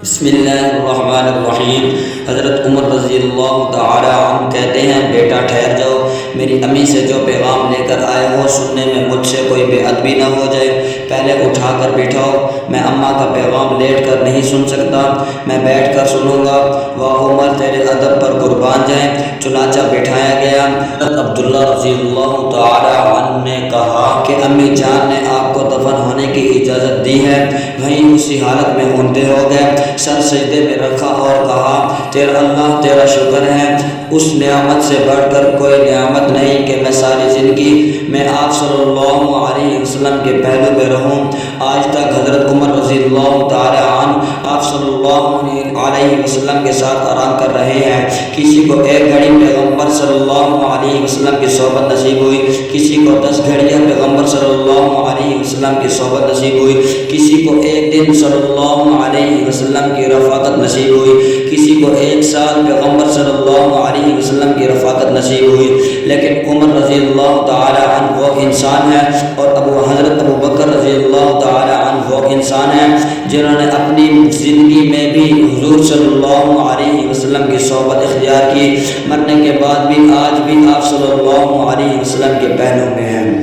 بسم اللہ الرحمن الرحیم۔ حضرت عمر رضی اللہ تعالی عنہ کہتے ہیں، بیٹا ٹھہر جاؤ، میری امی سے جو پیغام لے کر آئے ہو سننے میں مجھ سے کوئی بے ادبی نہ ہو جائے، پہلے اٹھا کر بٹھاؤ، میں اماں کا پیغام لیٹ کر نہیں سن سکتا، میں بیٹھ کر سنوں گا۔ واہ عمر، تیرے ادب پر قربان جائیں۔ چنانچہ بٹھایا گیا۔ حضرت عبداللہ رضی اللہ تعالی عنہ نے کہا کہ امی جان نے آپ کو دفن ہونے کی اجازت دی ہے۔ وہیں اسی حالت میں اونتے ہو گئے، سر سجدے میں رکھا اور کہا، تیرا اللہ تیرا شکر ہے، اس نعمت سے بڑھ کر کوئی نعمت نہیں کہ میں ساری زندگی میں آپ صلی اللہ علیہ وسلم کے پہلو میں رہوں۔ آج تک حضرت عمر رضی اللہ تعالی عنہ آپ صلی اللہ علیہ وسلم کے ساتھ آرام کر رہے ہیں۔ کسی کو ایک گھڑی پیغمبر صلی اللہ علیہ وسلم کی صحبت نصیب ہوئی، کسی کو 10 گھڑیاں پیغمبر صلی اللہ علیہ وسلم کی صحبت نصیب ہوئی، کسی کو ایک دن صلی اللہ علیہ وسلم کی رفاقت نصیب ہوئی، کسی کو 1 سال پیغمبر صلی اللہ علیہ وسلم کی رفاقت نصیب ہوئی۔ لیکن عمر رضی اللہ تعالی عنہ وہ انسان ہے، اور حضرت ابو بکر رضی اللہ تعالی عنہ وہ انسان ہیں جنہوں نے اپنی زندگی میں بھی حضور صلی اللہ علیہ وسلم کی صحبت اختیار کی، مرنے کے بعد بھی آج بھی آپ صلی اللہ علیہ وسلم کے پہلو میں ہیں۔